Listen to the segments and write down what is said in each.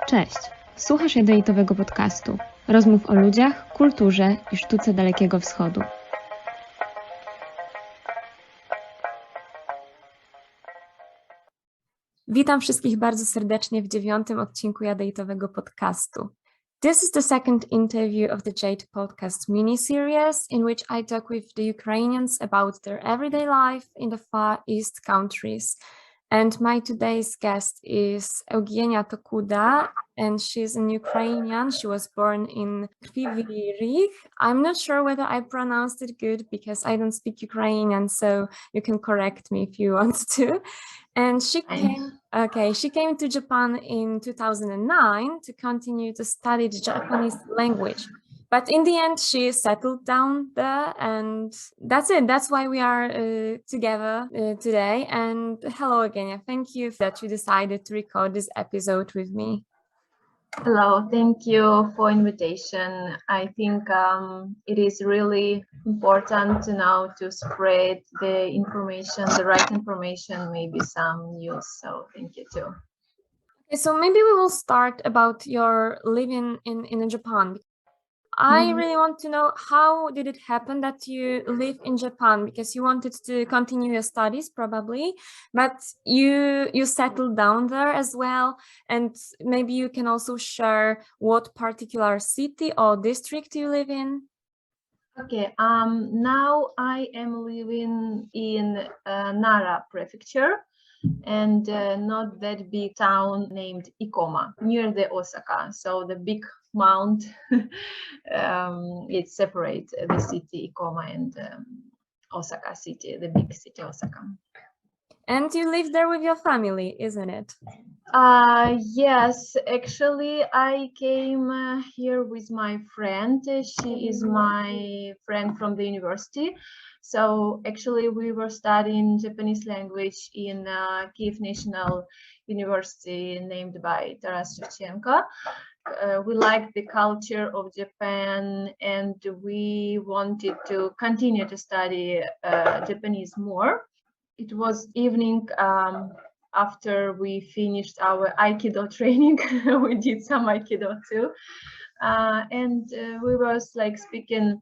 Cześć, słuchasz Jadeitowego Podcastu, rozmów o ludziach, kulturze i sztuce Dalekiego Wschodu. Witam wszystkich bardzo serdecznie w 9. odcinku Jadeitowego Podcastu. This is the second interview of the Jade Podcast mini-series in which I talk with the Ukrainians about their everyday life in the Far East countries. And my today's guest is Eugenia Tokuda, and she's an Ukrainian. She was born in Kryvyi Rih. I'm not sure whether I pronounced it good because I don't speak Ukrainian, so you can correct me if you want to. And she came to Japan in 2009 to continue to study the Japanese language. But in the end, she settled down there, and that's it. That's why we are together today. And hello again. Thank you that you decided to record this episode with me. Hello, thank you for invitation. I think it is really important now to spread the information, the right information, maybe some news. So thank you too. Okay, so maybe we will start about your living in Japan. I really want to know, how did it happen that you live in Japan? Because you wanted to continue your studies probably, but you settled down there as well. And maybe you can also share what particular city or district you live in. Okay, now I am living in Nara prefecture, and not that big town named Ikoma, near the Osaka. So the big mount, it separates the city Ikoma and Osaka city, the big city Osaka. And you live there with your family, isn't it? Yes, actually I came here with my friend. She is my friend from the university. So actually we were studying Japanese language in Kyiv National University, named by Taras Shevchenko. We liked the culture of Japan, and we wanted to continue to study Japanese more. It was evening after we finished our Aikido training. We did some Aikido too. And we was like speaking,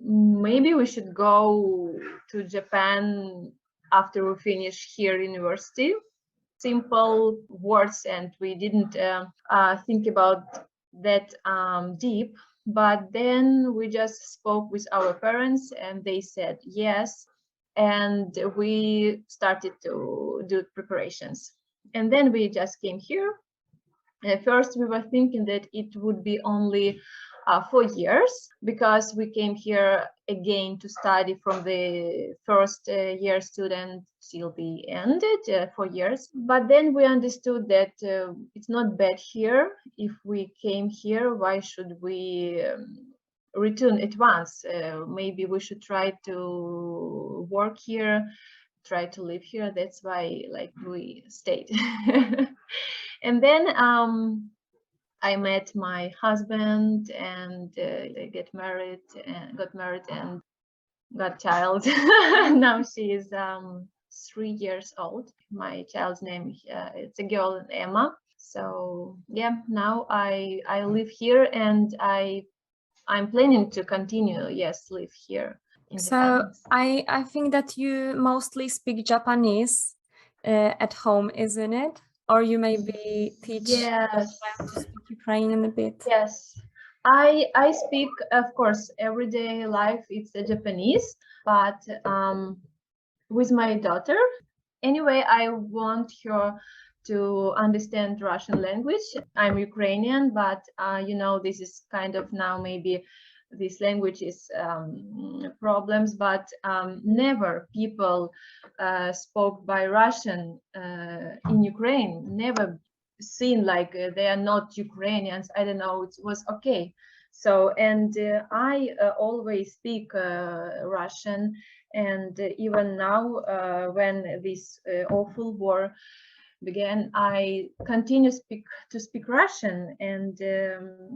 maybe we should go to Japan after we finish here university. Simple words, and we didn't think about that deep. But then we just spoke with our parents, and they said yes. And we started to do preparations. And then we just came here. At first, we were thinking that it would be only 4 years, because we came here again to study from the first year student till the end, 4 years. But then we understood that it's not bad here. If we came here, why should we return at once? Maybe we should try to work here, try to live here. That's why we stayed. And then I met my husband, and I got married and got child. Now she is 3 years old. My child's name, it's a girl, Emma. So yeah, now I live here, and I'm planning to continue, live here. So I think that you mostly speak Japanese at home, isn't it? Or you maybe teach to speak Ukrainian a bit. Yes, I speak, of course, everyday life it's Japanese, but with my daughter. Anyway, I want her to understand Russian language. I'm Ukrainian, but this is kind of now maybe this language is problems, but never people spoke by Russian in Ukraine, never seen like they are not Ukrainians. I don't know, it was okay. So, and I always speak Russian, and even now when this awful war began, I continue to speak Russian, and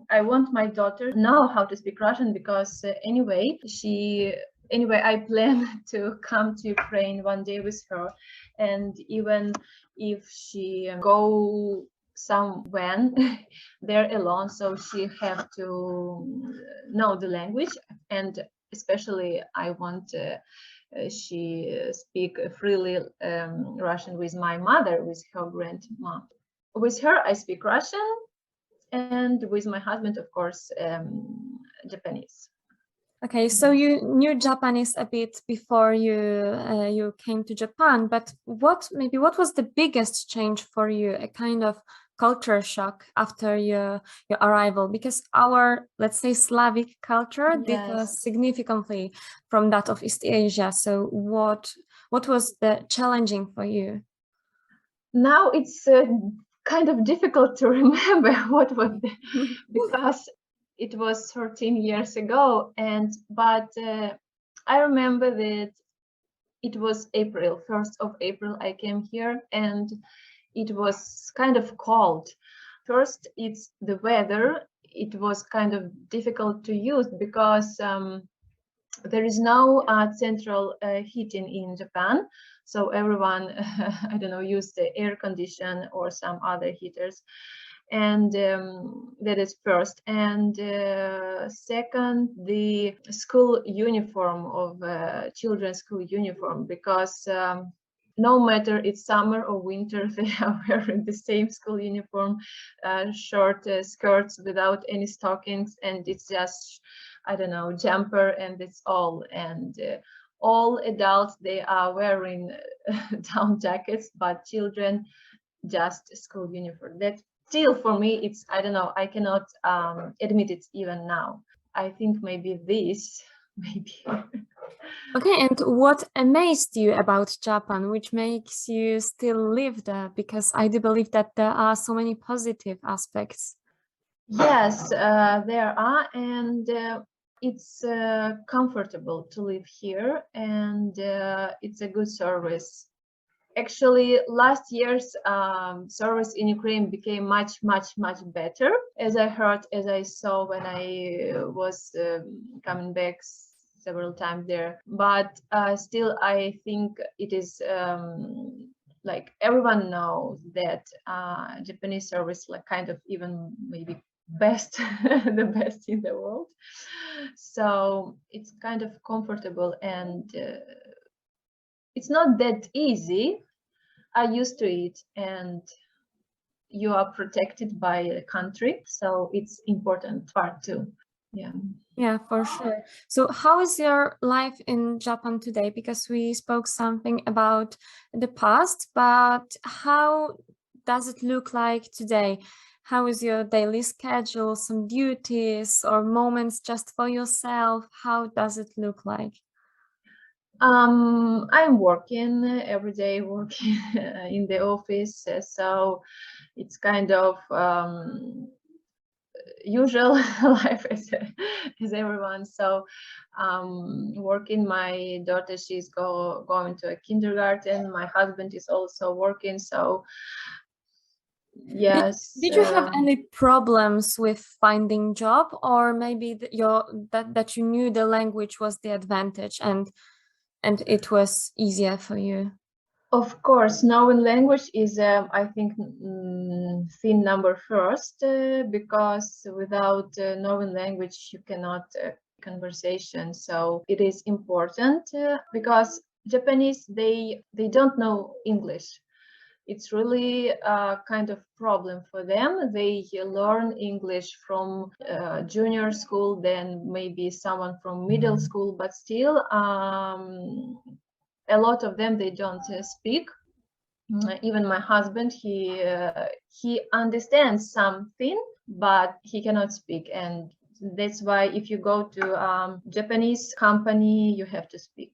I want my daughter to know how to speak Russian, because anyway I plan to come to Ukraine one day with her, and even if she go someone there alone, so she have to know the language, and especially I want she speak freely Russian with my mother, with her grandma. With her I speak Russian, and with my husband, of course, Japanese. Okay, so you knew Japanese a bit before you came to Japan, but what was the biggest change for you, a kind of culture shock after your arrival? Because our, let's say, Slavic culture differs significantly from that of East Asia. So what was the challenging for you? Now it's kind of difficult to remember what was because it was 13 years ago, but I remember that it was April, 1st of April I came here, and it was kind of cold. First, it's the weather. It was kind of difficult to use because there is no central heating in Japan. So everyone, I don't know, use the air condition or some other heaters. And that is first. And second, the school uniform of children's school uniform, because no matter it's summer or winter, they are wearing the same school uniform, short skirts without any stockings, and it's just, I don't know, jumper, and it's all. And all adults, they are wearing down jackets, but children just school uniform. That still for me, it's, I don't know, I cannot admit it even now. I think maybe this, maybe. Okay, and what amazed you about Japan, which makes you still live there? Because I do believe that there are so many positive aspects. Yes, there are, and it's comfortable to live here, and it's a good service. Actually, last year's service in Ukraine became much better, as I heard, as I saw when I was coming back several times there. But still, I think it is like everyone knows that Japanese service, like kind of even maybe best, the best in the world. So it's kind of comfortable, and it's not that easy. I used to it, and you are protected by a country, so it's important part too. Yeah, for sure. So how is your life in Japan today? Because we spoke something about the past, but how does it look like today? How is your daily schedule, some duties or moments just for yourself? How does it look like? I'm working every day, working in the office, so it's kind of usual life as everyone. So working, my daughter, she's going to a kindergarten. My husband is also working, so yes. Did you have any problems with finding job, or maybe that you knew the language was the advantage and it was easier for you? Of course, knowing language is, I think, thing number first, because without knowing language, you cannot conversation. So it is important because Japanese, they don't know English. It's really a kind of problem for them. They learn English from junior school, then maybe someone from middle school, but still a lot of them, they don't speak. Even my husband, he understands something, but he cannot speak. And that's why if you go to Japanese company, you have to speak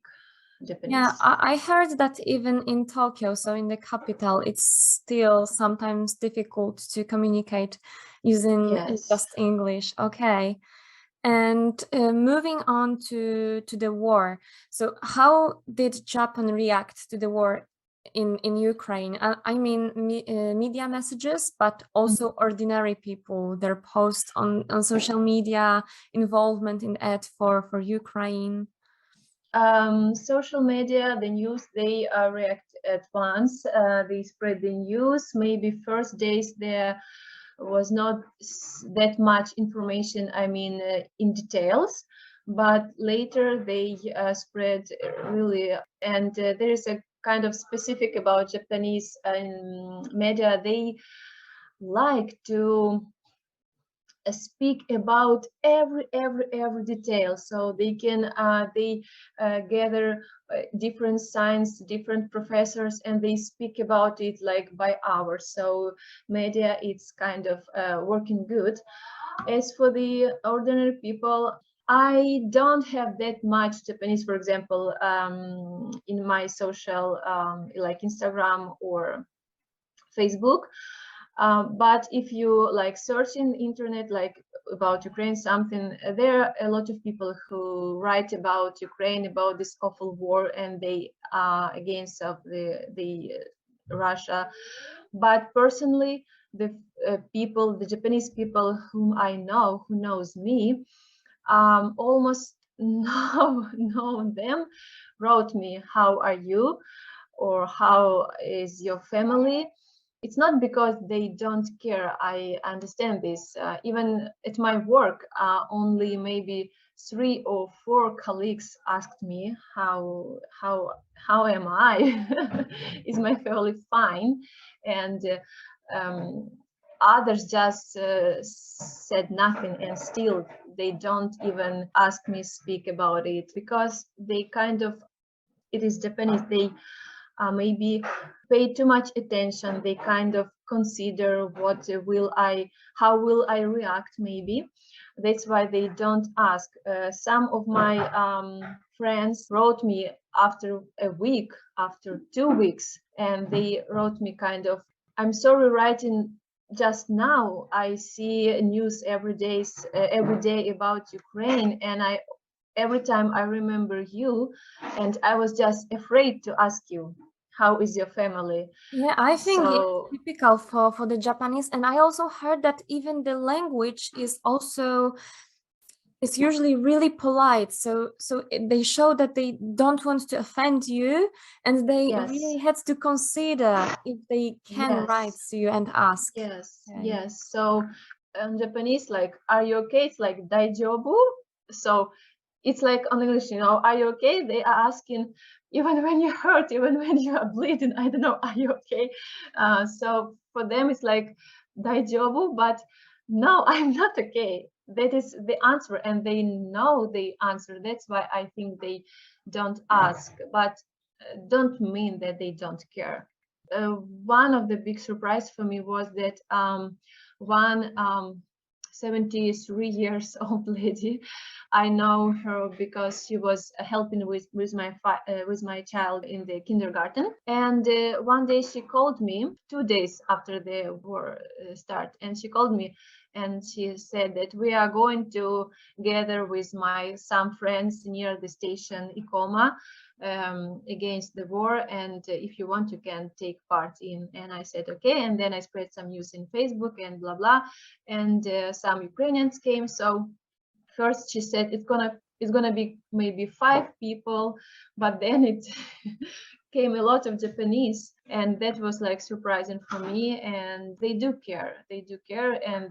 Japanese. Yeah, I heard that even in Tokyo, so in the capital, it's still sometimes difficult to communicate using just English. Okay. And moving on to the war. So how did Japan react to the war in Ukraine? I mean, media messages, but also ordinary people, their posts on social media, involvement in it for Ukraine. Social media, the news, they react at once. They spread the news. Maybe first days there was not that much information, in details, but later they spread really. And there is a kind of specific about Japanese media. They like to speak about every detail, so they can gather different science, different professors, and they speak about it like by hours. So media, it's kind of working good. As for the ordinary people, I don't have that much Japanese, for example, in my social like Instagram or Facebook. But if you like search in the internet like about Ukraine something, there are a lot of people who write about Ukraine, about this awful war, and they are against of the Russia. But personally, the people, the Japanese people whom I know, who knows me, almost know them, wrote me, "How are you?" or "How is your family?" It's not because they don't care. I understand this. Even at my work, only maybe 3 or 4 colleagues asked me how am I? Is my family fine? And others just said nothing, and still they don't even ask me speak about it, because they kind of, it is Japanese, they maybe pay too much attention. They kind of consider how will I react, maybe. That's why they don't ask. Some of my friends wrote me after a week, after 2 weeks, and they wrote me kind of, "I'm sorry writing just now. I see news every day about Ukraine, and every time I remember you, and I was just afraid to ask you, how is your family?" Yeah, I think So it's typical for the Japanese, and I also heard that even the language is also, it's usually really polite. So they show that they don't want to offend you, and they yes, really had to consider if they can write yes, to you and ask. yes, Okay. yes. So Japanese, like, "Are you okay?" It's like "Daijoubu." So it's like on English, "Are you okay?" They are asking, even when you hurt, even when you are bleeding, I don't know, "Are you okay?" So for them, it's like "Daijoubu," but no, I'm not okay. That is the answer, and they know the answer. That's why I think they don't ask, but don't mean that they don't care. One of the big surprise for me was that one 73 years old lady, I know her because she was helping with my child in the kindergarten. And one day she called me, 2 days after the war start, and she called me and she said that we are going to gather with some friends near the station Ikoma against the war, and if you want, you can take part in. And I said okay, and then I spread some news in Facebook and blah blah, and some Ukrainians came. So first she said it's gonna be maybe 5 people, but then it came a lot of Japanese, and that was like surprising for me. And they do care, and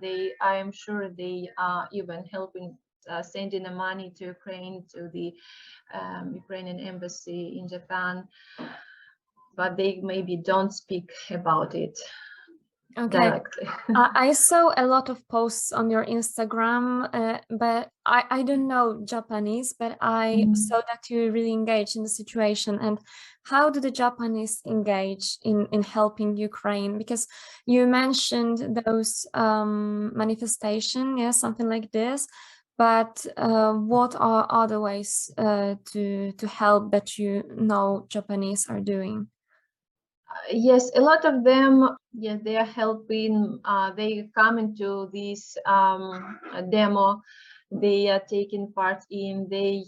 I am sure they are even helping, sending the money to Ukraine, to the Ukrainian embassy in Japan, but they maybe don't speak about it directly. I saw a lot of posts on your Instagram, but I don't know Japanese, but I saw that you really engaged in the situation. And how do the Japanese engage in helping Ukraine? Because you mentioned those manifestation, yeah, something like this. But what are other ways to help that Japanese are doing? Yes, a lot of them, yeah, they are helping. They come into this demo. They are taking part in. They,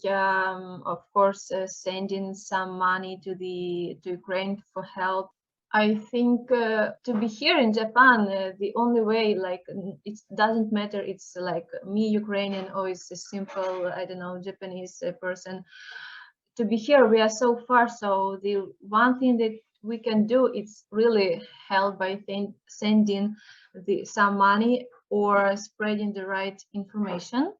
of course, sending some money to Ukraine for help. I think to be here in Japan, the only way, like, it doesn't matter. It's like me, Ukrainian, or it's a simple, I don't know, Japanese person. to be here. We are so far. So the one thing that we can do is really help by sending some money or spreading the right information.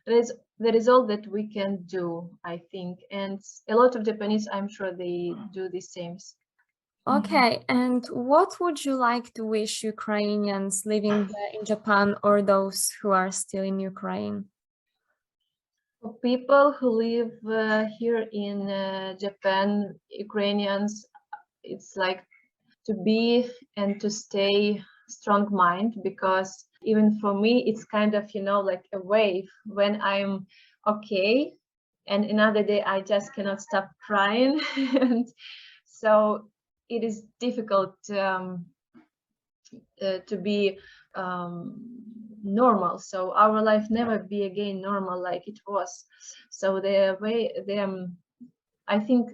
That is all that we can do, I think. And a lot of Japanese, I'm sure they do the same. Okay, and what would you like to wish Ukrainians living there in Japan or those who are still in Ukraine? For people who live here in Japan, Ukrainians, it's like to be and to stay strong mind, because even for me, it's kind of, like a wave when I'm okay, and another day I just cannot stop crying. And so it is difficult to be normal. So our life never be again normal like it was. So I think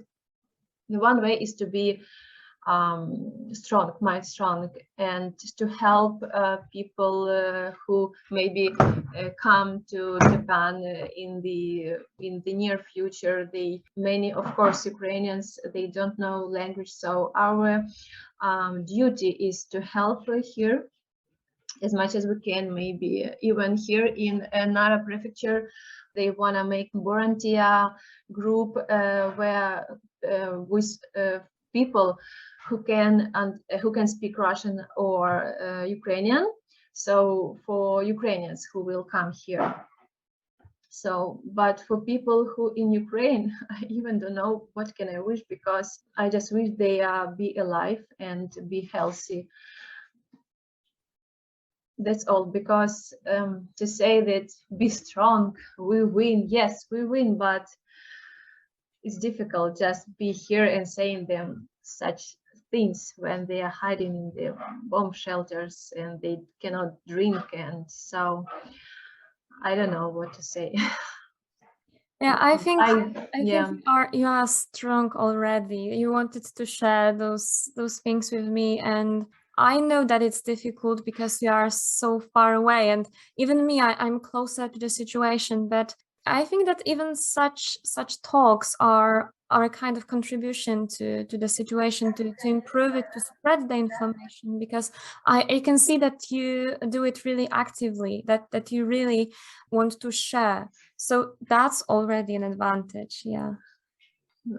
the one way is to be strong, mind strong, and to help people who maybe come to Japan in the near future. Many, of course, Ukrainians, they don't know language, so our duty is to help here as much as we can. Maybe even here in Nara prefecture, they want to make volunteer group where with people who can speak Russian or Ukrainian. So for Ukrainians who will come here. So, but for people who in Ukraine, I even don't know what can I wish, because I just wish they be alive and be healthy. That's all, because to say that be strong, we win, yes, we win, but it's difficult just be here and saying them such things when they are hiding in the bomb shelters and they cannot drink, and so I don't know what to say. Yeah, I think yeah. you are strong already. You wanted to share those things with me, and I know that it's difficult because you are so far away, and even me, I'm closer to the situation. But I think that even such talks are a kind of contribution to the situation, to improve it, to spread the information, because I can see that you do it really actively, that you really want to share. So that's already an advantage. Yeah.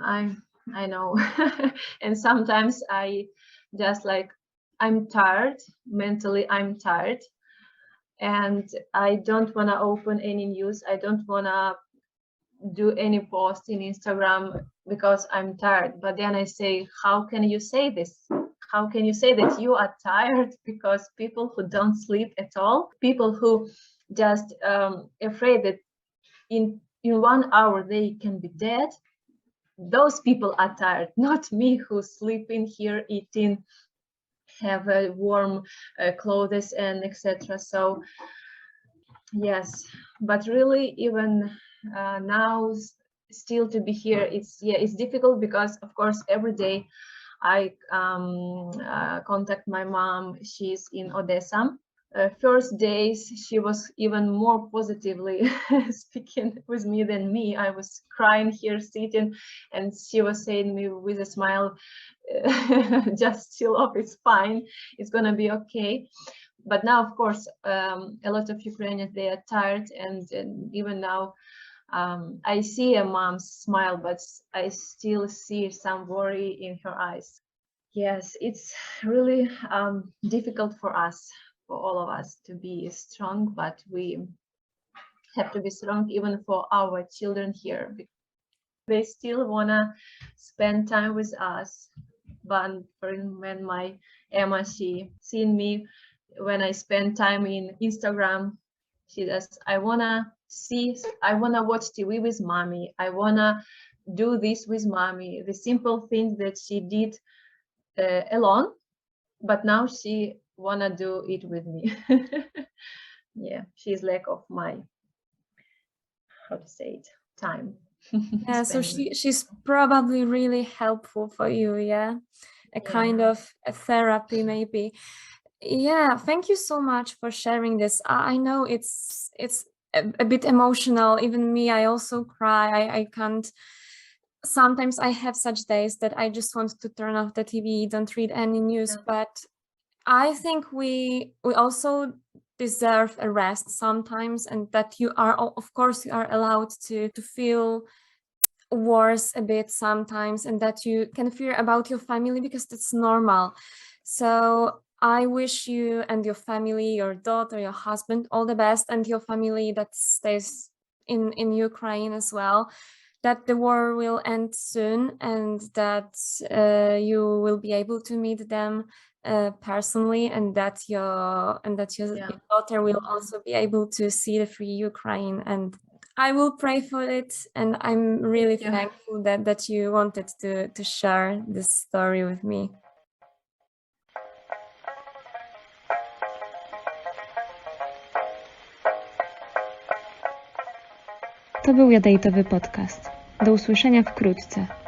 I know. And sometimes I just I'm tired, mentally I'm tired, and I don't want to open any news. I don't want to do any post in Instagram because I'm tired. But then I say, how can you say this? How can you say that you are tired? Because people who don't sleep at all, people who just afraid that in 1 hour they can be dead, those people are tired, not me, who sleep in here, eating, have warm clothes and etc. So yes, but really even now still to be here, it's difficult, because of course every day I contact my mom. She's in Odessa. First days she was even more positively speaking with me than me. I was crying here sitting, and she was saying me with a smile, just chill off, it's fine, it's gonna be okay. But now, of course, a lot of Ukrainians, they are tired, and even now I see a mom's smile, but I still see some worry in her eyes. Yes, it's really difficult for us, for all of us, to be strong, but we have to be strong even for our children here. They still wanna spend time with us. But when my Emma, she seen me when I spend time in Instagram, she says, I wanna watch TV with mommy. I wanna do this with mommy. The simple things that she did alone, but now she wanna do it with me. Yeah, she's lack of my, how to say it, time. Yeah, so she's probably really helpful for you. Yeah, kind of a therapy maybe. Yeah, thank you so much for sharing this. I know it's a bit emotional. Even me, I also cry. I can't sometimes I have such days that I just want to turn off the TV, don't read any news, but I think we also deserve a rest sometimes, and that you are, of course, you are allowed to feel worse a bit sometimes, and that you can fear about your family, because that's normal. So I wish you and your family, your daughter, your husband, all the best, and your family that stays in Ukraine as well, that the war will end soon, and that you will be able to meet them personally, and that your daughter will also be able to see the free Ukraine. And I will pray for it, and I'm really thankful that you wanted to share this story with me. To był Jadeitowy Podcast. Do usłyszenia wkrótce.